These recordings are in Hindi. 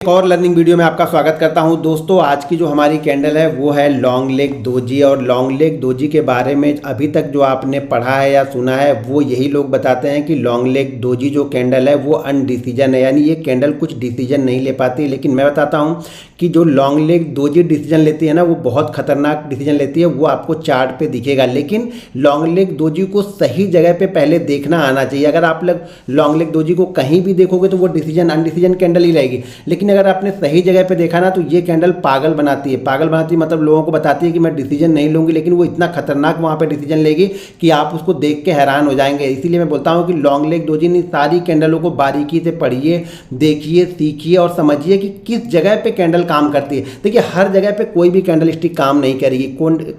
एक और लर्निंग वीडियो में आपका स्वागत करता हूं। दोस्तों, आज की जो हमारी कैंडल है वो है लॉन्ग लेग दोजी। और लॉन्ग लेग दोजी के बारे में अभी तक जो आपने पढ़ा है या सुना है वो यही लोग बताते हैं कि लॉन्ग लेग दोजी जो कैंडल है वो अनडिसीजन है, यानी ये कैंडल कुछ डिसीजन नहीं ले पाती। लेकिन मैं बताता हूं कि जो लॉन्ग लेग दोजी डिसीजन लेती है ना, वो बहुत खतरनाक डिसीजन लेती है। वो आपको चार्ट पे दिखेगा, लेकिन लॉन्ग लेग दोजी को सही जगह पे पहले देखना आना चाहिए। अगर आप लोग लॉन्ग लेग दोजी को कहीं भी देखोगे तो वो डिसीजन अनडिसीजन कैंडल ही रहेगी। लेकिन अगर आपने सही जगह पे देखा ना, तो ये कैंडल पागल बनाती है। पागल बनाती है मतलब लोगों को बताती है कि मैं डिसीजन नहीं लूंगी, लेकिन वो इतना खतरनाक वहां पे डिसीजन लेगी कि आप उसको देख के हैरान हो जाएंगे। इसीलिए मैं बोलता हूं कि लॉन्ग लेग दोजी ने सारी कैंडलों को बारीकी से पढ़िए, देखिए, सीखिए और समझिए कि किस जगह पे कैंडल काम करती है। देखिए, हर जगह पे कोई भी कैंडल स्टिक काम नहीं करेगी।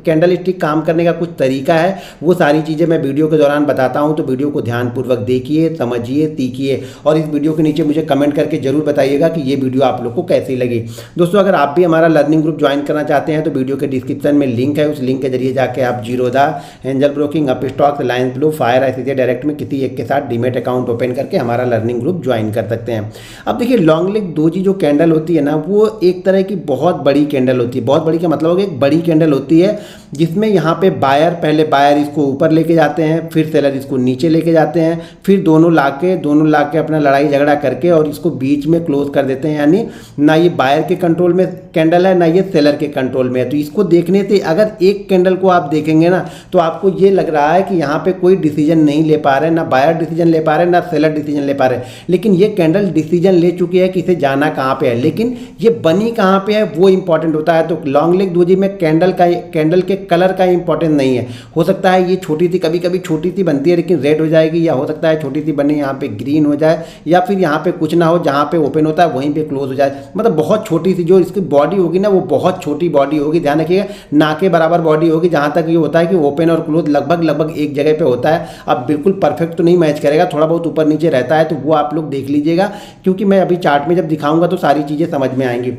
कैंडल स्टिक काम करने का कुछ तरीका है, वो सारी चीज़ें मैं वीडियो के दौरान बताता हूँ। तो वीडियो को ध्यानपूर्वक देखिए, समझिए, सीखिए और इस वीडियो के नीचे मुझे कमेंट करके जरूर बताइएगा कि ये वीडियो आप लोग को कैसी लगी। दोस्तों, अगर आप भी हमारा लर्निंग ग्रुप ज्वाइन करना चाहते हैं तो वीडियो के डिस्क्रिप्शन में लिंक है। उस लिंक के जरिए जाके आप Zerodha, angel broking, Upstox, Reliance blue, fire, ICICI direct में किसी एक के साथ डीमेट अकाउंट ओपन करके हमारा लर्निंग ग्रुप ज्वाइन कर सकते हैं। अब देखिए, लॉन्ग लेग दोजी जो कैंडल होती है ना, वो एक तरह की बहुत बड़ी कैंडल होती है। बहुत बड़ी का मतलब होगा एक बड़ी कैंडल होती है जिसमें यहाँ पे पहले बायर इसको ऊपर लेके जाते हैं, फिर सेलर इसको नीचे लेके जाते हैं, फिर दोनों लाके अपना लड़ाई झगड़ा करके और इसको बीच में क्लोज कर देते हैं। यानी ना ये बायर के कंट्रोल में कैंडल है, ना ये सेलर के कंट्रोल में है। तो इसको देखने से अगर एक कैंडल को आप देखेंगे ना, तो आपको ये लग रहा है कि यहाँ पे कोई डिसीजन नहीं ले पा रहे, ना बायर डिसीजन ले पा रहे, ना सेलर डिसीजन ले पा रहे। लेकिन ये कैंडल डिसीजन ले चुकी है कि इसे जाना कहाँ पे है, लेकिन ये बनी कहाँ पे है वो इंपॉर्टेंट होता है। तो लॉन्ग लेग दोजी में कैंडल के कलर का इंपॉर्टेंट नहीं है। हो सकता है ये छोटी सी, कभी कभी छोटी सी बनती है लेकिन रेड हो जाएगी, या हो सकता है छोटी सी बने यहाँ पे ग्रीन हो जाए, या फिर यहाँ पे कुछ ना हो, जहाँ पे ओपन होता है वहीं पे क्लोज हो जाए। मतलब बहुत छोटी सी जो इसकी बॉडी होगी ना, वो बहुत छोटी बॉडी होगी। ध्यान रखिएगा, ना के बराबर बॉडी होगी। जहाँ तक ये होता है कि ओपन और क्लोज लगभग एक जगह पे होता है। अब बिल्कुल परफेक्ट तो नहीं मैच करेगा, थोड़ा बहुत ऊपर नीचे रहता है, तो वो आप लोग देख लीजिएगा, क्योंकि मैं अभी चार्ट में जब दिखाऊंगा तो सारी चीज़ें समझ में आएंगी।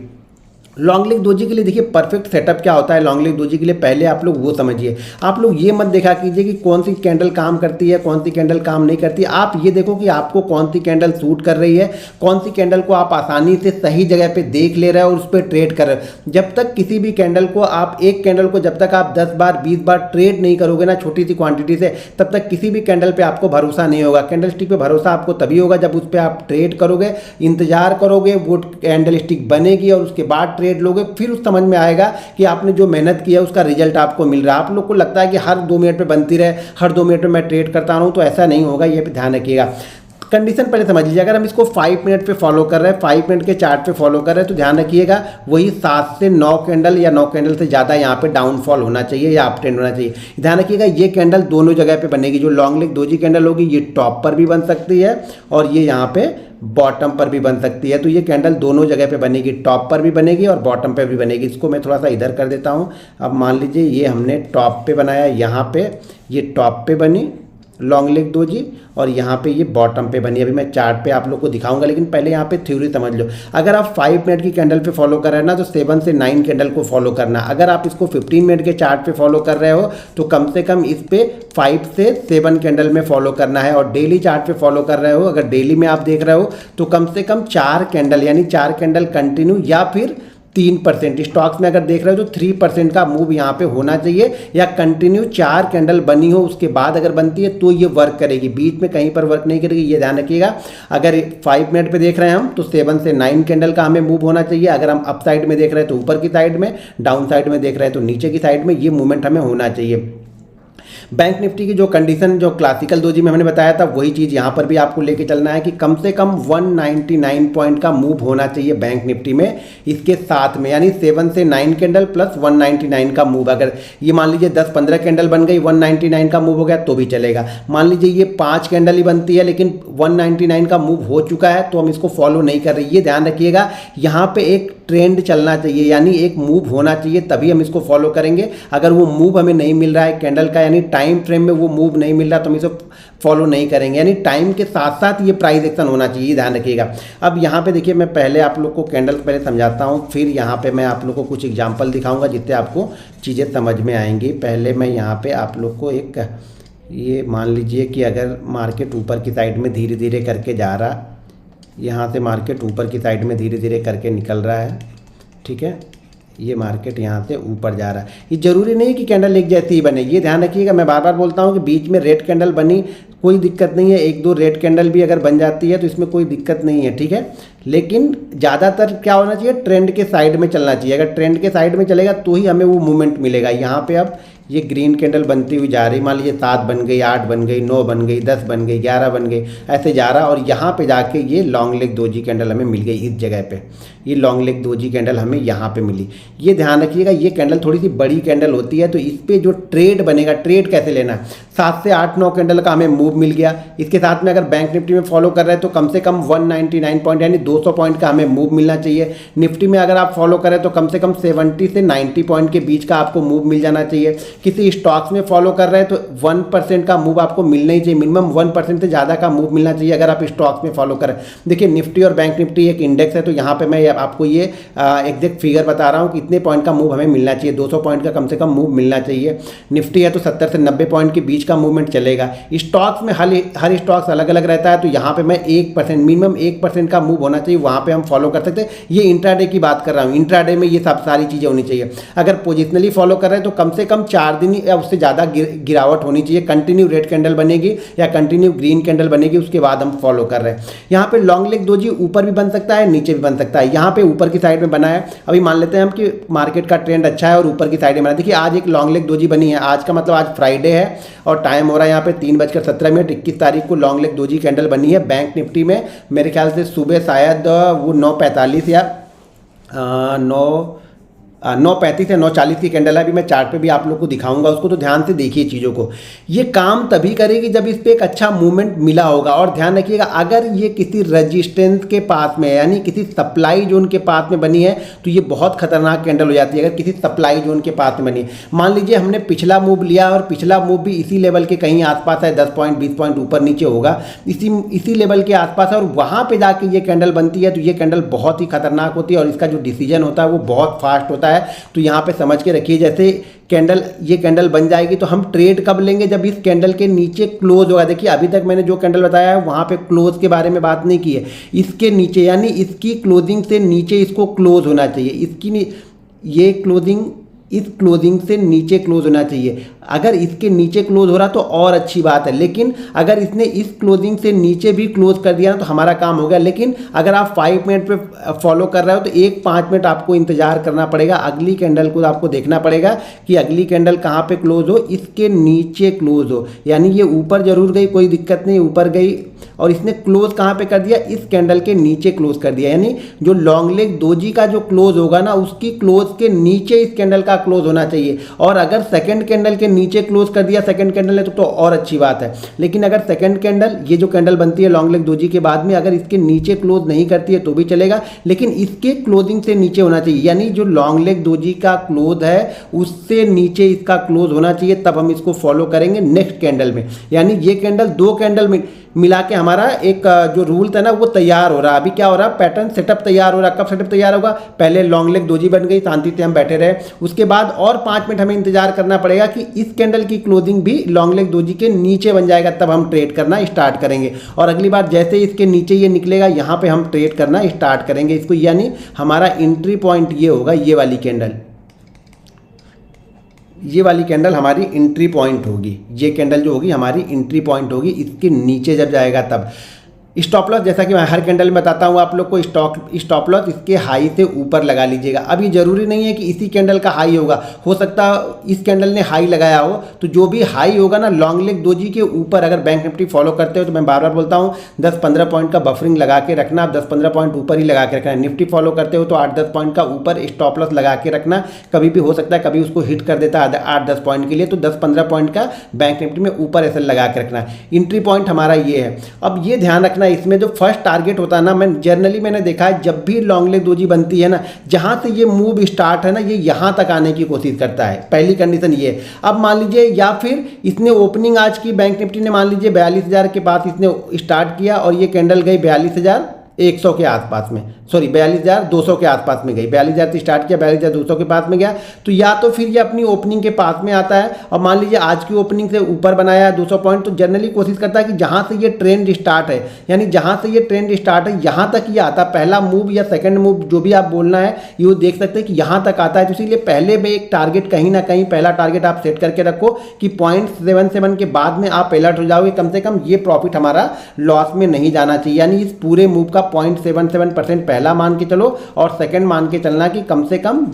लॉन्ग लेग दोजी के लिए देखिए परफेक्ट सेटअप क्या होता है। लॉन्ग लेग दोजी के लिए पहले आप लोग वो समझिए। आप लोग ये मत देखा कीजिए कि कौन सी कैंडल काम करती है, कौन सी कैंडल काम नहीं करती। आप ये देखो कि आपको कौन सी कैंडल सूट कर रही है, कौन सी कैंडल को आप आसानी से सही जगह पे देख ले रहे हो और उस पर ट्रेड कर रहे हो। जब तक किसी भी कैंडल को आप एक कैंडल को जब तक आप 10 बार 20 बार ट्रेड नहीं करोगे ना छोटी सी क्वांटिटी से, तब तक किसी भी कैंडल पे आपको भरोसा नहीं होगा। कैंडल स्टिक पे भरोसा आपको तभी होगा जब उस पर आप ट्रेड करोगे, इंतजार करोगे, वो कैंडल स्टिक बनेगी और उसके बाद ट्रेड लोगे, फिर समझ में आएगा कि आपने जो मेहनत की है उसका रिजल्ट आपको मिल रहा है। आप लोग को लगता है कि हर 2 मिनट पे बनती रहे, हर 2 मिनट में मैं ट्रेड करता रहूं, तो ऐसा नहीं होगा। ये पे ध्यान रखिएगा। कंडीशन पहले समझ लीजिए। अगर हम इसको 5 मिनट पे फॉलो कर रहे हैं, 5 मिनट के चार्ट पे फॉलो कर रहे हैं, तो ध्यान रखिएगा वही 7 से 9 कैंडल या 9 कैंडल से ज़्यादा यहाँ पे डाउनफॉल होना चाहिए या अप ट्रेंड होना चाहिए। ध्यान रखिएगा, ये कैंडल दोनों जगह पे बनेगी। जो लॉन्ग लेग दोजी कैंडल होगी ये टॉप पर भी बन सकती है और ये यहाँ पे बॉटम पर भी बन सकती है। तो ये कैंडल दोनों जगह पे बनेगी, टॉप पर भी बनेगी और बॉटम पे भी बनेगी। इसको मैं थोड़ा सा इधर कर देता हूँ। अब मान लीजिए ये हमने टॉप पे बनाया, यहाँ पे ये टॉप पे बनी लॉन्ग लेग दोजी और यहाँ पे ये बॉटम पे बनी। अभी मैं चार्ट पे आप लोग को दिखाऊंगा, लेकिन पहले यहाँ पे थ्योरी समझ लो। अगर आप 5 मिनट की कैंडल पे फॉलो कर रहे हैं ना, तो 7 से 9 कैंडल को फॉलो करना। अगर आप इसको 15 मिनट के चार्ट पे फॉलो कर रहे हो तो कम से कम इस पे 5 से 7 कैंडल में फॉलो करना है। और डेली चार्ट पे फॉलो कर रहे हो, अगर डेली में आप देख रहे हो तो कम से कम 4 कैंडल, यानी 4 कैंडल कंटिन्यू या फिर 3%। स्टॉक्स में अगर देख रहे हो तो 3% का मूव यहाँ पे होना चाहिए, या कंटिन्यू 4 कैंडल बनी हो उसके बाद अगर बनती है तो ये वर्क करेगी। बीच में कहीं पर वर्क नहीं करेगी, ये ध्यान रखिएगा। अगर 5 मिनट पे देख रहे हैं हम तो 7 से 9 कैंडल का हमें मूव होना चाहिए। अगर हम अप साइड में देख रहे हैं तो ऊपर की साइड में, डाउन साइड में देख रहे हैं तो नीचे की साइड में, ये मूवमेंट हमें होना चाहिए। बैंक निफ्टी की जो कंडीशन जो क्लासिकल दोजी में हमने बताया था, वही चीज़ यहाँ पर भी आपको लेके चलना है कि कम से कम 199 पॉइंट का मूव होना चाहिए बैंक निफ्टी में। इसके साथ में यानी 7 से 9 कैंडल प्लस 199 का मूव। अगर ये मान लीजिए 10-15 कैंडल बन गई, 199 का मूव हो गया तो भी चलेगा। मान लीजिए ये 5 कैंडल ही बनती है लेकिन 199 का मूव हो चुका है तो हम इसको फॉलो नहीं कर रहे। ये ध्यान रखिएगा, यहाँ पे एक ट्रेंड चलना चाहिए, यानी एक मूव होना चाहिए, तभी हम इसको फॉलो करेंगे। अगर वो मूव हमें नहीं मिल रहा है कैंडल का, यानी टाइम फ्रेम में वो मूव नहीं मिल रहा, तो हम इसे फॉलो नहीं करेंगे। यानी टाइम के साथ साथ ये प्राइस एक्शन होना चाहिए, ध्यान रखिएगा। अब यहाँ पे देखिए, मैं पहले आप लोग को कैंडल पहले समझाता हूँ, फिर यहाँ पे मैं आप लोग को कुछ एग्जांपल दिखाऊंगा जिससे आपको चीज़ें समझ में आएंगी। पहले मैं यहाँ पे आप लोग को एक, ये मान लीजिए कि अगर मार्केट ऊपर की साइड में धीरे धीरे करके जा रहा, यहाँ से मार्केट ऊपर की साइड में धीरे धीरे करके निकल रहा है, ठीक है। ये मार्केट यहाँ से ऊपर जा रहा है। ये जरूरी नहीं कि कैंडल एक जैसी ही बने, ये ध्यान रखिएगा। मैं बार बार बोलता हूँ कि बीच में रेड कैंडल बनी कोई दिक्कत नहीं है, एक दो रेड कैंडल भी अगर बन जाती है तो इसमें कोई दिक्कत नहीं है, ठीक है। लेकिन ज़्यादातर क्या होना चाहिए, ट्रेंड के साइड में चलना चाहिए। अगर ट्रेंड के साइड में चलेगा तो ही हमें वो मूवमेंट मिलेगा। यहाँ पे अब ये ग्रीन कैंडल बनती हुई जा रही, मान लीजिए 7 बन गई, 8 बन गई, 9 बन गई, 10 बन गई, 11 बन गई, ऐसे जा रहा। और यहाँ पे जाके ये लॉन्ग लेग दोजी कैंडल हमें मिल गई इस जगह पे। ये लॉन्ग लेग दोजी कैंडल हमें यहाँ पे मिली। ये ध्यान रखिएगा, ये कैंडल थोड़ी सी बड़ी कैंडल होती है, तो इस पर जो ट्रेड बनेगा, ट्रेड कैसे लेना है, 7 से 8-9 कैंडल का हमें मूव मिल गया। इसके साथ में अगर बैंक निफ्टी में फॉलो कर रहे हैं तो कम से कम 199 पॉइंट यानी 200 पॉइंट का हमें मूव मिलना चाहिए। निफ्टी में अगर आप फॉलो करें तो कम से कम 70 से 90 पॉइंट के बीच का आपको मूव मिल जाना चाहिए। किसी स्टॉक्स में फॉलो कर रहे हैं तो 1% का मूव आपको मिलना ही चाहिए, मिनिमम 1% से ज़्यादा का मूव मिलना चाहिए अगर आप स्टॉक्स में फॉलो करें। देखिए निफ्टी और बैंक निफ्टी एक इंडेक्स है, तो यहाँ पे मैं आपको ये एग्जैक्ट फिगर बता रहा हूँ कि इतने पॉइंट का मूव हमें मिलना चाहिए, 200 पॉइंट का कम से कम मूव मिलना चाहिए। निफ्टी है तो 70 से 90 पॉइंट के बीच का मूवमेंट चलेगा। स्टॉक्स में हर स्टॉक्स अलग अलग रहता है, तो यहाँ पे मैं 1% मिनिमम 1% का मूव होना चाहिए, वहाँ पे हम फॉलो कर सकते हैं। ये इंट्राडे की बात कर रहा हूँ, इंट्राडे में ये सब सारी चीज़ें होनी चाहिए। अगर पोजिशनली फॉलो कर रहे हैं तो कम से कम 4 दिन या उससे ज़्यादा गिरावट होनी चाहिए। कंटिन्यू रेड कैंडल बनेगी या कंटिन्यू ग्रीन कैंडल बनेगी, उसके बाद हम फॉलो कर रहे हैं। यहाँ पे लॉन्ग लेग दोजी ऊपर भी बन सकता है, नीचे भी बन सकता है। यहाँ पे ऊपर की साइड में बना है। अभी मान लेते हैं हम कि मार्केट का ट्रेंड अच्छा है और ऊपर की साइड में बना। देखिए आज एक लॉन्ग लेग दोजी बनी है, आज का मतलब आज फ्राइडे है और टाइम हो रहा है यहाँ पे 3:17 21 तारीख को लॉन्ग लेग दोजी कैंडल बनी है। बैंक निफ्टी में मेरे ख्याल से सुबह शायद वो 9:45 या 9:35 या 9:40 की कैंडल है। अभी मैं चार्ट पे भी आप लोग को दिखाऊंगा उसको, तो ध्यान से देखिए चीज़ों को। ये काम तभी करेगी जब इस पर एक अच्छा मूवमेंट मिला होगा। और ध्यान रखिएगा, अगर ये किसी रजिस्टेंस के पास में है यानी किसी सप्लाई जोन के पास में बनी है तो ये बहुत खतरनाक कैंडल हो जाती है। अगर किसी सप्लाई जोन के पास में बनी है, मान लीजिए हमने पिछला मूव लिया और पिछला मूव भी इसी लेवल के कहीं आसपास है, 10 पॉइंट 20 पॉइंट ऊपर नीचे होगा, इसी लेवल के आसपास है, और वहाँ पर जाके ये कैंडल बनती है तो ये कैंडल बहुत ही खतरनाक होती है और इसका जो डिसीजन होता है वो बहुत फास्ट होता है। तो यहाँ पे समझ के रखिए, जैसे ये कैंडल बन जाएगी तो हम ट्रेड कब लेंगे, जब इस कैंडल के नीचे क्लोज होगा। देखिए अभी तक मैंने जो कैंडल बताया है वहाँ पे क्लोज के बारे में बात नहीं की है। इसके नीचे यानी इसकी क्लोजिंग से नीचे इसको क्लोज होना चाहिए। ये इस क्लोजिंग से नीचे क्लोज होना चाहिए। अगर इसके नीचे क्लोज हो रहा तो और अच्छी बात है, लेकिन अगर इसने इस क्लोजिंग से नीचे भी क्लोज कर दिया ना तो हमारा काम हो गया। लेकिन अगर आप 5 मिनट पे फॉलो कर रहे हो तो 5 मिनट आपको इंतजार करना पड़ेगा, अगली कैंडल को आपको देखना पड़ेगा कि अगली कैंडल कहाँ पे क्लोज हो, इसके नीचे क्लोज हो। यानी ये ऊपर जरूर गई, कोई दिक्कत नहीं, ऊपर गई और इसने क्लोज कहाँ पे कर दिया, इस कैंडल के नीचे क्लोज कर दिया। यानी जो लॉन्ग लेग दोजी का जो क्लोज होगा ना, उसकी क्लोज के नीचे इस कैंडल का क्लोज होना चाहिए। और अगर सेकंड कैंडल के नीचे क्लोज कर दिया सेकंड कैंडल ने तो और अच्छी बात है। लेकिन अगर सेकंड कैंडल, ये जो कैंडल बनती है लॉन्ग लेग दोजी के बाद में, अगर इसके नीचे क्लोज नहीं करती है तो भी चलेगा, लेकिन इसके क्लोजिंग से नीचे होना चाहिए। यानी जो लॉन्ग लेग दोजी का क्लोज है उससे नीचे इसका क्लोज होना चाहिए, तब हम इसको फॉलो करेंगे नेक्स्ट कैंडल में। यानी ये कैंडल 2 कैंडल में मिला के हमारा एक जो रूल था ना वो तैयार हो रहा है। अभी क्या हो रहा है, पैटर्न सेटअप तैयार हो रहा है। कब सेटअप तैयार होगा, पहले लॉन्ग लेग दोजी बन गई, शांति से हम बैठे रहे, उसके बाद और 5 मिनट हमें इंतजार करना पड़ेगा कि इस कैंडल की क्लोजिंग भी लॉन्ग लेग दोजी के नीचे बन जाएगा, तब हम ट्रेड करना स्टार्ट करेंगे। और अगली बार जैसे इसके नीचे ये निकलेगा यहाँ पे हम ट्रेड करना स्टार्ट करेंगे इसको। यानी हमारा एंट्री पॉइंट ये होगा, ये वाली कैंडल हमारी एंट्री पॉइंट होगी। ये कैंडल जो होगी हमारी एंट्री पॉइंट होगी, इसके नीचे जब जाएगा तब। स्टॉप लॉस, जैसा कि मैं हर कैंडल में बताता हूँ आप लोग को, स्टॉप लॉस इसके हाई से ऊपर लगा लीजिएगा। अब ये जरूरी नहीं है कि इसी कैंडल का हाई होगा, हो सकता है इस कैंडल ने हाई लगाया हो, तो जो भी हाई होगा ना लॉन्ग लेग दोजी के ऊपर, अगर बैंक निफ्टी फॉलो करते हो तो मैं बार बार बोलता हूँ 10-15 पॉइंट का बफरिंग लगा के रखना। आप 10-15 पॉइंट ऊपर ही लगा के रखना। निफ्टी फॉलो करते हो तो 8-10 पॉइंट का ऊपर स्टॉप लॉस लगा के रखना। कभी भी हो सकता है कभी उसको हिट कर देता है 8-10 पॉइंट के लिए, तो 10-15 पॉइंट का बैंक निफ्टी में ऊपर ऐसा लगा के रखना। एंट्री पॉइंट हमारा ये है। अब ये ध्यान रखना, इसमें जो फर्स्ट टारगेट होता है ना, मैंने देखा है जब भी लॉन्ग लेग दोजी बनती है ना, जहां से ये मूव स्टार्ट है ना, ये यहां तक आने की कोशिश करता है। पहली कंडीशन ये। अब मान लीजिए, या फिर इसने ओपनिंग आज की बैंक निफ्टी ने मान लीजिए 42,000 के पास इसने स्टार्ट किया और ये कैंडल गई 42,000 100 के आसपास में, सॉरी 42,200 के आसपास में गई। 42,000 से स्टार्ट किया, 42,200 के पास में गया। तो या तो फिर ये अपनी ओपनिंग के पास में आता है और मान लीजिए आज की ओपनिंग से ऊपर बनाया है 200 पॉइंट, तो जनरली कोशिश करता है कि जहाँ से ये ट्रेंड स्टार्ट है, यानी जहाँ से ये ट्रेंड स्टार्ट है यहाँ तक ये आता है। पहला मूव या सेकंड मूव जो भी आप बोलना है ये देख सकते हैं कि यहाँ तक आता है। तो इसीलिए पहले में एक टारगेट कहीं ना कहीं पहला टारगेट आप सेट करके रखो कि 0.77 के बाद में आप अलर्ट हो जाओगे, कम से कम ये प्रॉफिट हमारा लॉस में नहीं जाना चाहिए। यानी इस पूरे मूव का 0.77% पहला मान के चलो और सेकंड मान के चलना कि कम से कम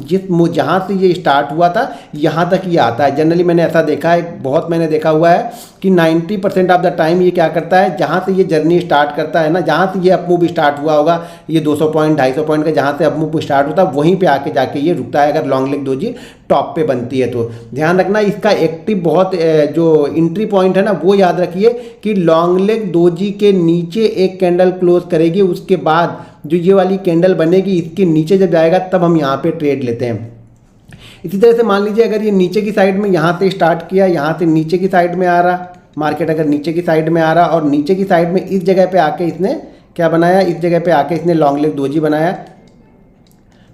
जहां से ये स्टार्ट हुआ था यहां तक ये आता है। जनरली मैंने ऐसा देखा है, बहुत मैंने देखा हुआ है कि 90% ऑफ द टाइम ये क्या करता है, जहां से ये जर्नी स्टार्ट करता है ना, जहां से ये अपमूव स्टार्ट हुआ होगा, ये 200 पॉइंट 250 पॉइंट का जहां से अपमूव स्टार्ट होता है वहीं पे आके जाके ये रुकता है। अगर लॉन्ग लेग दोजी टॉप पे बनती है तो ध्यान रखना इसका एक्टिव बहुत जो एंट्री पॉइंट है ना वो याद रखिए कि लॉन्ग लेग दोजी के नीचे एक कैंडल क्लोज करेगी, उसके बाद जो ये वाली कैंडल बनेगी इसके नीचे जब जाएगा तब हम यहाँ पे ट्रेड लेते हैं। इसी तरह से मान लीजिए अगर ये नीचे की साइड में यहाँ से स्टार्ट किया, यहाँ से नीचे की साइड में आ रहा मार्केट, अगर नीचे की साइड में आ रहा और नीचे की साइड में इस जगह पे आके इसने क्या बनाया, इस जगह पे आके इसने लॉन्ग लेग दोजी बनाया।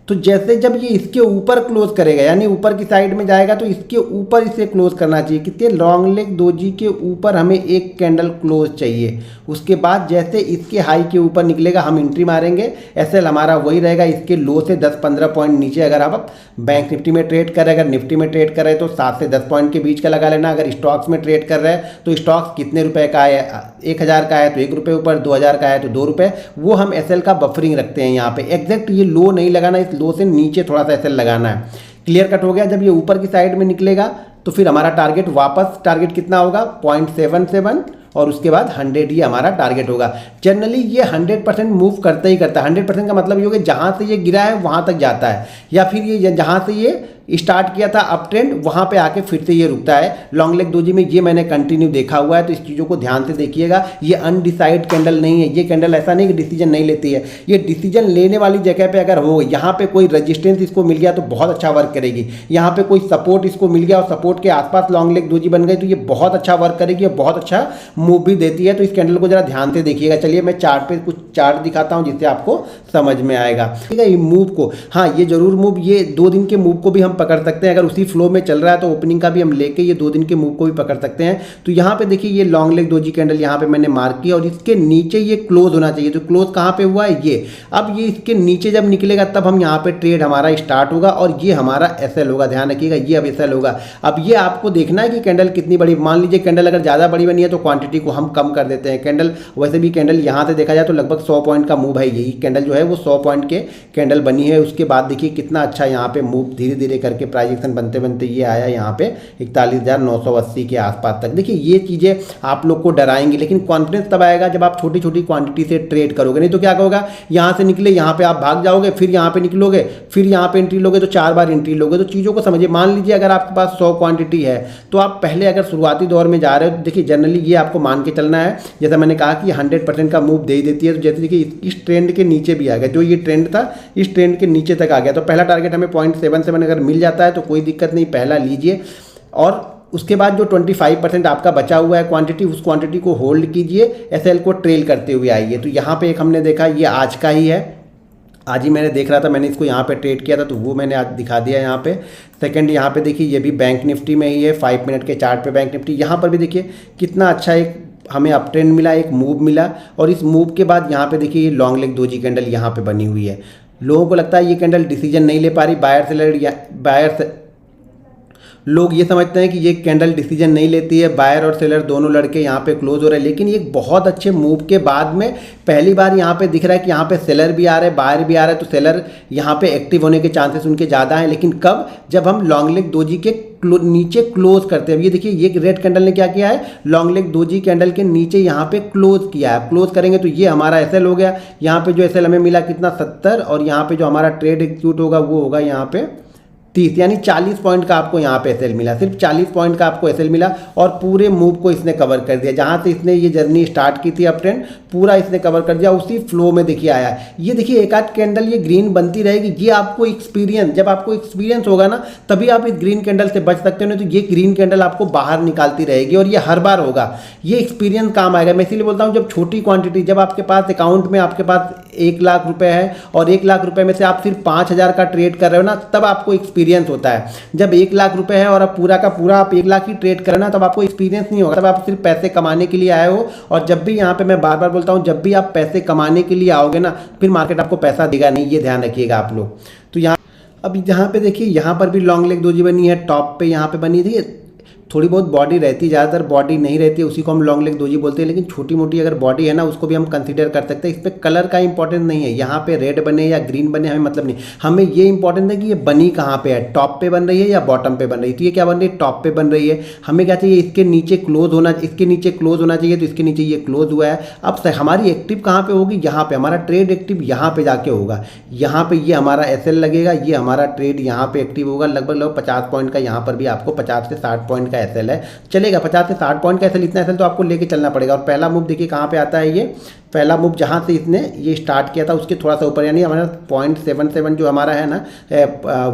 तो जैसे जब ये इसके ऊपर क्लोज करेगा यानी ऊपर की साइड में जाएगा तो इसके ऊपर इसे क्लोज करना चाहिए। कितने, लॉन्ग लेग दोजी के ऊपर हमें एक कैंडल क्लोज चाहिए। उसके बाद जैसे इसके हाई के ऊपर निकलेगा हम एंट्री मारेंगे। एसएल हमारा वही रहेगा इसके लो से 10-15 पॉइंट नीचे। अगर आप बैंक निफ्टी में ट्रेड कर रहे हैं, अगर निफ्टी में ट्रेड कर रहे हैं तो 7 से 10 पॉइंट के बीच का लगा लेना। अगर स्टॉक्स में ट्रेड कर रहे हैं तो स्टॉक्स कितने रुपए का है, 1,000 का है तो 1 रुपये ऊपर, 2,000 का है तो 2 रुपये, वो हम एसएल का बफरिंग रखते हैं यहाँ पे। एग्जैक्ट ये लो नहीं लगाना, इस लो से नीचे थोड़ा सा एसएल लगाना है। क्लियर कट हो गया। जब ये ऊपर की साइड में निकलेगा तो फिर हमारा टारगेट वापस, टारगेट कितना होगा 0.77 और उसके बाद 100 ये हमारा टारगेट होगा। जनरली ये 100% मूव करता ही करता है। 100% का मतलब ये होगा जहाँ से ये गिरा है वहाँ तक जाता है, या फिर ये जहाँ से ये स्टार्ट किया था अप ट्रेंड वहाँ पे आके फिर से ये रुकता है। लॉन्ग लेग दोजी में ये मैंने कंटिन्यू देखा हुआ है। तो इस चीज़ों को ध्यान से देखिएगा। ये अनडिसाइड कैंडल नहीं है। ये कैंडल ऐसा नहीं कि डिसीजन नहीं लेती है, ये डिसीजन लेने वाली जगह पे अगर हो, यहाँ पे कोई रजिस्टेंस इसको मिल गया तो बहुत अच्छा वर्क करेगी। यहाँ पे कोई सपोर्ट इसको मिल गया और सपोर्ट के आसपास लॉन्ग लेग दोजी बन गई तो ये बहुत अच्छा वर्क करेगी और बहुत अच्छा मूव भी देती है। तो इस कैंडल को जरा ध्यान से देखिएगा। चलिए मैं चार्ट पे कुछ चार्ट दिखाता हूँ जिससे आपको समझ में आएगा। ठीक है, ये मूव को, हाँ ये जरूर मूव, ये 2 दिन के मूव को भी हम पकड़ सकते हैं। अगर उसी फ्लो में चल रहा है तो ओपनिंग का भी हम लेके ये 2 दिन के मूव को भी पकड़ सकते हैं। तो यहाँ पे देखिए ये लॉन्ग लेग दोजी कैंडल यहाँ पे मैंने मार्क किया और इसके नीचे ये क्लोज होना चाहिए। तो क्लोज कहाँ पे हुआ है ये, अब ये इसके नीचे जब निकलेगा तब हम यहाँ पे ट्रेड हमारा स्टार्ट होगा और ये हमारा एसएल होगा। ध्यान रखिएगा ये अब एसएल होगा। अब ये आपको देखना है कि कैंडल कितनी बड़ी, मान लीजिए कैंडल अगर ज़्यादा बड़ी बनी है तो क्वांटिटी को हम कम कर देते हैं। कैंडल वैसे भी कैंडल यहाँ से देखा जाए तो लगभग 100 पॉइंट का मूव है। यही कैंडल जो है वो 100 पॉइंट के कैंडल बनी है। उसके बाद देखिए कितना अच्छा यहाँ पे मूव धीरे धीरे करके प्राइस एक्शन बनते बनते ये आया यहाँ पे 41,980 के आसपास तक। देखिए ये चीज़ें आप लोग को डराएंगी, लेकिन कॉन्फिडेंस तब आएगा जब आप छोटी छोटी क्वांटिटी से ट्रेड करोगे। नहीं तो क्या होगा, यहाँ से निकले यहाँ पे आप भाग जाओगे, फिर यहाँ पे निकलोगे, फिर यहाँ पे एंट्री लोगे तो 4 बार एंट्री लोगे। तो चीज़ों को समझिए। मान लीजिए अगर आपके पास 100 क्वांटिटी है तो आप पहले अगर शुरुआती दौर में जा रहे हो तो देखिए जनरली ये आपको मान के चलना है। जैसा मैंने कहा कि 100% का मूव दे ही देती है। तो जैसे देखिए इस ट्रेंड के नीचे भी आ गया, जो ये ट्रेंड था इस ट्रेंड के नीचे तक आ गया। तो पहला टारगेट हमें 0.77 अगर मिल जाता है तो कोई दिक्कत नहीं, पहला लीजिए। और उसके बाद जो 25% आपका बचा हुआ है क्वांटिटी, उस क्वांटिटी को होल्ड कीजिए, एसएल को ट्रेल करते हुए आइए। तो यहाँ पे एक हमने देखा, ये आज का ही है, आज ही मैंने देख रहा था, मैंने इसको यहाँ पे ट्रेड किया था तो वो मैंने आज दिखा दिया यहाँ पे। सेकंड यहाँ पे देखिए ये भी बैंक निफ्टी में ही है, 5 मिनट के चार्ट पे बैंक निफ्टी। यहाँ पर भी देखिए कितना अच्छा एक हमें अप ट्रेंड मिला, एक मूव मिला। और इस मूव के बाद यहाँ पे देखिए ये लॉन्ग लेग दोजी कैंडल यहाँ पे बनी हुई है। लोगों को लगता है ये कैंडल डिसीजन नहीं ले पा रही, बायर लोग ये समझते हैं कि ये कैंडल डिसीजन नहीं लेती है, बायर और सेलर दोनों लड़के यहाँ पे क्लोज हो रहे हैं। लेकिन ये बहुत अच्छे मूव के बाद में पहली बार यहाँ पे दिख रहा है कि यहाँ पे सेलर भी आ रहे हैं, बायर भी आ रहे हैं। तो सेलर यहाँ पे एक्टिव होने के चांसेस उनके ज़्यादा हैं। लेकिन कब, जब हम लॉन्ग लेग दोजी के नीचे क्लोज करते हैं। ये देखिए ये रेड कैंडल ने क्या किया है, लॉन्ग लेग दोजी कैंडल के नीचे यहाँ पे क्लोज किया है। क्लोज करेंगे तो ये हमारा एसएल हो गया। यहाँ पे जो एसएल हमें मिला कितना 70, और यहाँ पे जो हमारा ट्रेड एग्जीक्यूट होगा वो होगा यहाँ पे 30 यानी 40 पॉइंट का आपको यहाँ पे एसएल मिला, सिर्फ 40 पॉइंट का आपको एसएल मिला और पूरे मूव को इसने कवर कर दिया। जहाँ से इसने ये जर्नी स्टार्ट की थी अप ट्रेंड, पूरा इसने कवर कर दिया, उसी फ्लो में देखिए आया है। ये देखिए एक आध कैंडल ये ग्रीन बनती रहेगी, ये आपको एक्सपीरियंस, जब आपको एक्सपीरियंस होगा ना तभी आप इस ग्रीन कैंडल से बच सकते हो, नहीं तो ये ग्रीन कैंडल आपको बाहर निकालती रहेगी और ये हर बार होगा। ये एक्सपीरियंस काम आएगा। मैं इसीलिए बोलता हूँ जब छोटी क्वांटिटी, जब आपके पास अकाउंट में आपके पास 1 लाख रुपए है और 1 लाख रुपए में से आप सिर्फ 5,000 का ट्रेड कर रहे हो ना, तब आपको एक्सपीरियंस होता है। जब 1 लाख रुपए है और अब पूरा का पूरा आप 1 लाख ही ट्रेड कर रहे हो ना, तब आपको एक्सपीरियंस नहीं होगा, तब आप सिर्फ पैसे कमाने के लिए आए हो। और जब भी यहाँ पे मैं बार बार बोलता हूँ, जब भी आप पैसे कमाने के लिए आओगे ना, फिर मार्केट आपको पैसा देगा नहीं, ये ध्यान रखिएगा आप लोग। तो यहाँ अब यहाँ पे देखिए, यहाँ पर भी लॉन्ग लेग दोजी बनी है, टॉप पे यहाँ पे बनी थी, थोड़ी बहुत बॉडी रहती है, ज़्यादातर बॉडी नहीं रहती है, उसी को हम लॉन्ग लेग दोजी बोलते हैं। लेकिन छोटी मोटी अगर बॉडी है ना, उसको भी हम कंसीडर कर सकते हैं। इस पर कलर का इंपॉर्टेंस नहीं है, यहाँ पे रेड बने या ग्रीन बने हमें मतलब नहीं, हमें ये इंपॉर्टेंट है कि ये बनी कहाँ पे है, टॉप पे बन रही है या बॉटम पे बन रही है। तो ये क्या बन रही है, टॉप पे बन रही है। हमें क्या चाहिए, इसके नीचे क्लोज होना, इसके नीचे क्लोज होना चाहिए, तो इसके नीचे ये क्लोज हुआ है। अब हमारी एक्टिव कहाँ पे होगी, यहाँ पे हमारा ट्रेड एक्टिव यहाँ पे जाके होगा। यहाँ पे ये हमारा एसएल लगेगा, ये हमारा ट्रेड यहाँ पे एक्टिव होगा। लगभग 50 पॉइंट का, यहाँ पर भी आपको 50 से 60 पॉइंट का एसएल है, चलेगा। 50 से 60 पॉइंट का एसएल, इतना एसएल तो आपको लेके चलना पड़ेगा। और पहला मूव देखिए कहाँ पे आता है, ये पहला मूव जहाँ से इसने ये स्टार्ट किया था उसके थोड़ा सा ऊपर, यानी हमारा 0.77 जो हमारा है ना,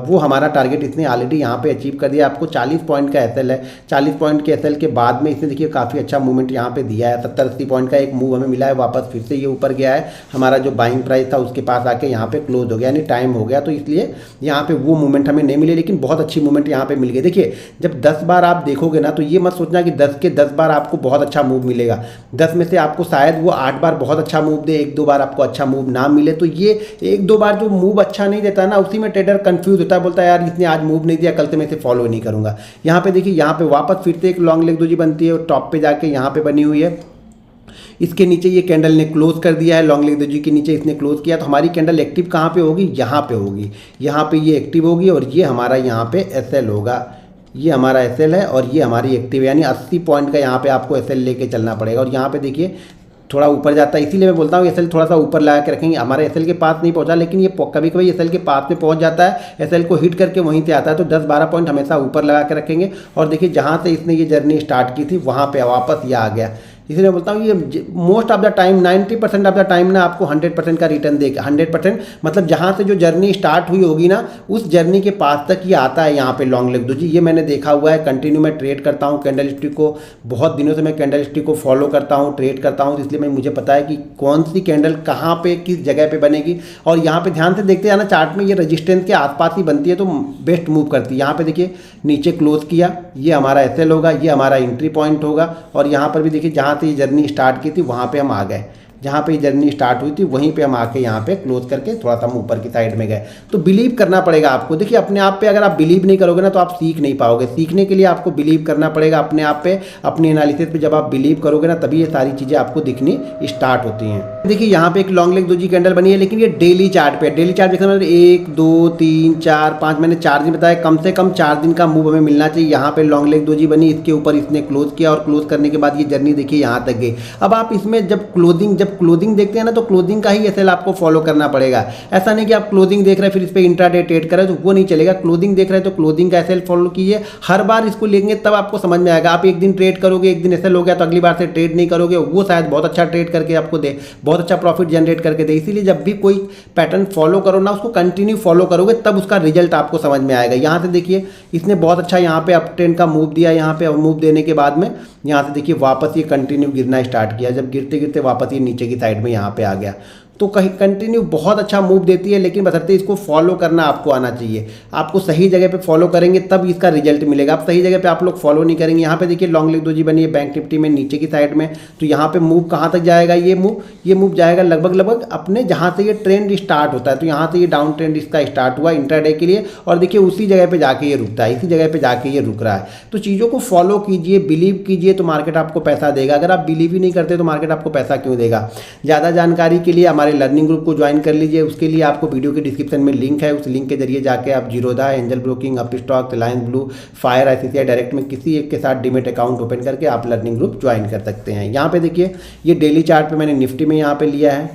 वो हमारा टारगेट इसने ऑलरेडी यहाँ पे अचीव कर दिया। आपको 40 पॉइंट का एसएल है, 40 पॉइंट के एसएल के बाद में इसने देखिए काफ़ी अच्छा मूवमेंट यहाँ पे दिया है। 70-80 पॉइंट का एक मूव हमें मिला है, वापस फिर से ये ऊपर गया है, हमारा जो बाइंग प्राइस था उसके पास आके यहाँ पे क्लोज हो गया, यानी टाइम हो गया। तो इसलिए यहाँ पे वो मूवमेंट हमें नहीं मिले, लेकिन बहुत अच्छी मूवमेंट यहाँ पे मिल गई। देखिए जब 10 बार आप देखोगे ना, तो ये मत सोचना कि 10 के 10 बार आपको बहुत अच्छा मूव मिलेगा। 10 में से आपको शायद वो 8 बार बहुत अच्छा मूव दे, 1-2 बार आपको अच्छा मूव ना मिले। तो ये 1-2 बार जो मूव अच्छा नहीं देता ना, उसी में ट्रेडर कंफ्यूज होता है, बोलता है यार इसने आज मूव नहीं दिया, कल से मैं इसे फॉलो नहीं करूंगा। यहाँ पे देखिए, यहाँ पे वापस फिर से एक लॉन्ग लेग दोजी बनती है, टॉप पे जाके यहाँ पे बनी हुई है। इसके नीचे ये कैंडल ने क्लोज कर दिया है, लॉन्ग लेग दोजी के नीचे इसने क्लोज किया। तो हमारी कैंडल एक्टिव कहाँ पे होगी, यहाँ पे होगी, यहाँ पे ये एक्टिव होगी और ये हमारा यहाँ पे एसएल होगा। ये हमारा एसएल है और ये हमारी एक्टिव है, यानी 80 पॉइंट का यहाँ पे आपको एसएल लेके चलना पड़ेगा। और यहाँ पे देखिए थोड़ा ऊपर जाता है, इसीलिए मैं बोलता हूँ एसएल थोड़ा सा ऊपर लगा के रखेंगे। हमारे एसएल के पास नहीं पहुँचा, लेकिन ये कभी कभी एसएल के पास में पहुँच जाता है, एसएल को हिट करके वहीं से आता है। तो 10-12 पॉइंट हमेशा ऊपर लगा के रखेंगे। और देखिए जहाँ से इसने ये जर्नी स्टार्ट की थी वहाँ पे वापस ये आ गया। इसलिए बोलता हूँ ये most of the time 90% of the time ना आपको 100% का रिटर्न देगा। 100% मतलब जहाँ से जो जर्नी स्टार्ट हुई होगी ना, उस जर्नी के पास तक ये आता है यहाँ पे लॉन्ग लेग दोजी। ये मैंने देखा हुआ है, कंटिन्यू मैं ट्रेड करता हूँ कैंडल स्टिक को, बहुत दिनों से मैं कैंडल स्टिक को फॉलो करता हूँ, ट्रेड करता हूँ। इसलिए मुझे पता है कि कौन सी कैंडल कहाँ पे किस जगह पे बनेगी। और यहाँ पे ध्यान से देखते जाना, चार्ट में ये रेजिस्टेंस के आसपास ही बनती है तो बेस्ट मूव करती है। यहाँ पे देखिए नीचे क्लोज किया, ये हमारा एसएल होगा, ये हमारा एंट्री पॉइंट होगा। और यहाँ पर भी देखिए जहाँ से ये जर्नी स्टार्ट की थी वहाँ पे हम आ गए, जहाँ पे जर्नी स्टार्ट हुई थी वहीं पे हम आके यहाँ पे क्लोज करके थोड़ा सा हम ऊपर की साइड में गए। तो बिलीव करना पड़ेगा आपको। देखिए अपने आप पे अगर आप बिलीव नहीं करोगे ना, तो आप सीख नहीं पाओगे। सीखने के लिए आपको बिलीव करना पड़ेगा अपने आप पे, अपनी एनालिसिस पे। जब आप बिलीव करोगे ना, तभी ये सारी चीज़ें आपको दिखनी स्टार्ट होती हैं। देखिए यहाँ पे एक लॉन्ग लेग दोजी कैंडल बनी है, लेकिन ये डेली चार्ट पे है। डेली चार्ट देखना मतलब 1 2 3 4 5, मैंने 4 दिन बताया, कम से कम 4 दिन का मूव हमें मिलना चाहिए। यहाँ पे लॉन्ग लेग दोजी बनी, इसके ऊपर इसने क्लोज किया और क्लोज करने के बाद ये जर्नी देखिए यहाँ तक गई। अब आप इसमें जब क्लोजिंग देखते हैं ना, तो क्लोजिंग का ही एसएल आपको फॉलो करना पड़ेगा। ऐसा नहीं कि आप क्लोजिंग देख रहे हैं फिर इस पे इंट्राडे ट्रेड करें, तो वो नहीं चलेगा। क्लोजिंग देख रहे हैं तो क्लोजिंग का एसएल फॉलो कीजिए। हर बार इसको लेंगे तब आपको समझ में आएगा। आप एक दिन ट्रेड करोगे, एक दिन एसएल हो गया, तो अगली बार से ट्रेड नहीं करोगे, वो शायद बहुत अच्छा ट्रेड करके आपको दे, बहुत अच्छा प्रॉफिट जनरेट करके दे। इसीलिए जब भी कोई पैटर्न फॉलो करो ना, उसको कंटिन्यू फॉलो करोगे, तब उसका रिजल्ट आपको समझ में आएगा। यहाँ से देखिए इसने बहुत अच्छा यहाँ पे अप ट्रेंड का मूव दिया। यहाँ पे मूव देने के बाद में यहाँ से देखिए वापस ये कंटिन्यू गिरना स्टार्ट किया। जब गिरते गिरते वापस ये नीचे की साइड में यहाँ पे आ गया। तो कहीं कंटिन्यू बहुत अच्छा मूव देती है, लेकिन बशर्ते इसको फॉलो करना आपको आना चाहिए। आपको सही जगह पे फॉलो करेंगे तब इसका रिजल्ट मिलेगा। आप सही जगह पे आप लोग फॉलो नहीं करेंगे। यहाँ पे देखिए लॉन्ग लेग दोजी बनी है बैंक निफ्टी में नीचे की साइड में। तो यहाँ पे मूव कहाँ तक जाएगा, ये मूव जाएगा लगभग अपने जहाँ से ये ट्रेंड स्टार्ट होता है। तो यहाँ से ये डाउन ट्रेंड इसका स्टार्ट हुआ इंट्राडे के लिए, और देखिए उसी जगह पर जाके ये रुकता है, इसी जगह पर जाके ये रुक रहा है। तो चीज़ों को फॉलो कीजिए, बिलीव कीजिए, तो मार्केट आपको पैसा देगा। अगर आप बिलीव ही नहीं करते तो मार्केट आपको पैसा क्यों देगा। ज़्यादा जानकारी के लिए हमारे लर्निंग ग्रुप को ज्वाइन कर लीजिए। उसके लिए आपको वीडियो के डिस्क्रिप्शन में लिंक है, उस लिंक के जरिए जाके आप Zerodha, angel broking, Upstox, Reliance blue, fire, ICICI direct में किसी एक के साथ डीमेट अकाउंट ओपन करके आप लर्निंग ग्रुप ज्वाइन कर सकते हैं। यहाँ पे देखिए ये डेली चार्ट पे मैंने निफ्टी में यहाँ पे लिया है,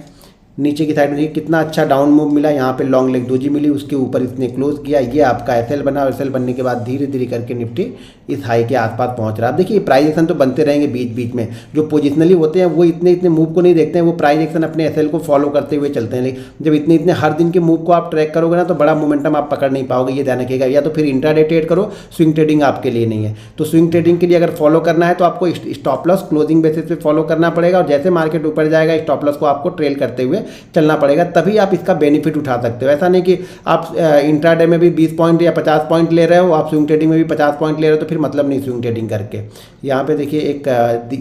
नीचे की साइड में देखिए कितना अच्छा डाउन मूव मिला, यहाँ पे लॉन्ग लेग दोजी मिली, उसके ऊपर इसने क्लोज किया, ये आपका एसएल बना और एसएल बनने के बाद धीरे धीरे करके निफ्टी इस हाई के आसपास पहुंच रहा है। अब देखिए प्राइस एक्शन तो बनते रहेंगे बीच बीच में, जो पोजिशनली होते हैं वो इतने मूव को नहीं देखते हैं, वो प्राइस एक्शन अपने एसएल को फॉलो करते हुए चलते हैं। लेकिन जब इतने हर दिन के मूव को आप ट्रैक करोगे ना तो बड़ा मोमेंटम आप पकड़ नहीं पाओगे, ये ध्यान रखिएगा। या तो फिर इंट्राडे ट्रेड करो, स्विंग ट्रेडिंग आपके लिए नहीं है। तो स्विंग ट्रेडिंग के लिए अगर फॉलो करना है तो आपको स्टॉप लॉस क्लोजिंग बेसिस पे फॉलो करना पड़ेगा, और जैसे मार्केट ऊपर जाएगा स्टॉप लॉस को आपको ट्रेल करते हुए चलना पड़ेगा, तभी आप इसका बेनिफिट उठा सकते हो। ऐसा नहीं कि आप इंट्राडे में भी 20 पॉइंट या 50 पॉइंट ले रहे हो, आप स्विंग ट्रेडिंग में भी 50 पॉइंट ले रहे हो, तो फिर मतलब नहीं स्विंग ट्रेडिंग करके। यहाँ पे देखिए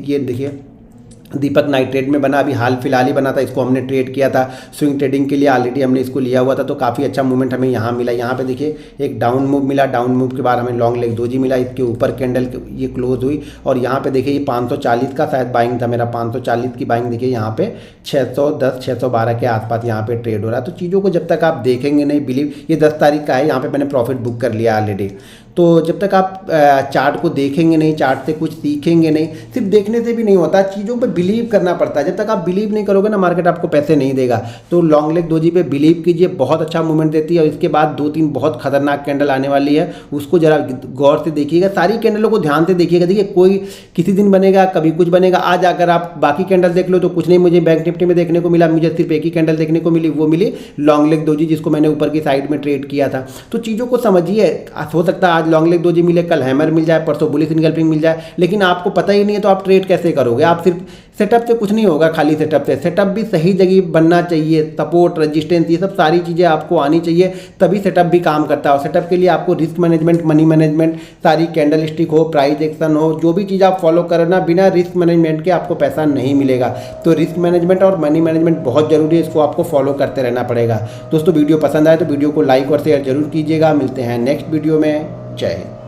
ये देखिए दीपक नाइट्रेट में बना, अभी हाल फिलहाल ही बना था, इसको हमने ट्रेड किया था स्विंग ट्रेडिंग के लिए, ऑलरेडी हमने इसको लिया हुआ था, तो काफ़ी अच्छा मूवमेंट हमें यहाँ मिला। यहाँ पे देखिए एक डाउन मूव मिला, डाउन मूव के बाद हमें लॉन्ग लेग दोजी मिला, इसके ऊपर कैंडल ये क्लोज हुई, और यहाँ पे देखिए ये 540 का शायद बाइंग था मेरा, 540 की बाइंग देखिए यहाँ पे 610 612 के आसपास यहाँ पे ट्रेड हो रहा है। तो चीज़ों को जब तक आप देखेंगे नहीं, बिलीव ये 10 तारीख का है, यहाँ पे मैंने प्रॉफिट बुक कर लिया ऑलरेडी। तो जब तक आप चार्ट को देखेंगे नहीं, चार्ट से कुछ सीखेंगे नहीं, सिर्फ देखने से भी नहीं होता, चीज़ों पे बिलीव करना पड़ता है। जब तक आप बिलीव नहीं करोगे ना, मार्केट आपको पैसे नहीं देगा। तो लॉन्ग लेग दोजी पे बिलीव कीजिए, बहुत अच्छा मूवमेंट देती है, और इसके बाद 2-3 बहुत खतरनाक कैंडल आने वाली है, उसको जरा गौर से देखिएगा, सारी कैंडलों को ध्यान से देखिएगा। देखिए कोई किसी दिन बनेगा, कभी कुछ बनेगा। आज अगर आप बाकी कैंडल देख लो तो कुछ नहीं मुझे बैंक निफ्टी में देखने को मिला, मुझे सिर्फ एक ही कैंडल देखने को मिली, वो मिली लॉन्ग लेग दोजी, जिसको मैंने ऊपर की साइड में ट्रेड किया था। तो चीज़ों को समझिए, हो सकता है आज लॉन्ग लेग दोजी मिले, कल हैमर मिल जाए, परसों बुलिश इनगल्फिंग मिल जाए, लेकिन आपको पता ही नहीं है तो आप ट्रेड कैसे करोगे। आप सिर्फ सेटअप से कुछ नहीं होगा, खाली सेटअप से, सेटअप भी सही जगह बनना चाहिए, सपोर्ट रेजिस्टेंस ये सब सारी चीज़ें आपको आनी चाहिए, तभी सेटअप भी काम करता है। और सेटअप के लिए आपको रिस्क मैनेजमेंट, मनी मैनेजमेंट, सारी कैंडल स्टिक हो, प्राइस एक्शन हो, जो भी चीज़ आप फॉलो करना, बिना रिस्क मैनेजमेंट के आपको पैसा नहीं मिलेगा। तो रिस्क मैनेजमेंट और मनी मैनेजमेंट बहुत जरूरी है, इसको आपको फॉलो करते रहना पड़ेगा। दोस्तों वीडियो पसंद आए तो वीडियो को लाइक और शेयर जरूर कीजिएगा। मिलते हैं नेक्स्ट वीडियो में। जय हिंद।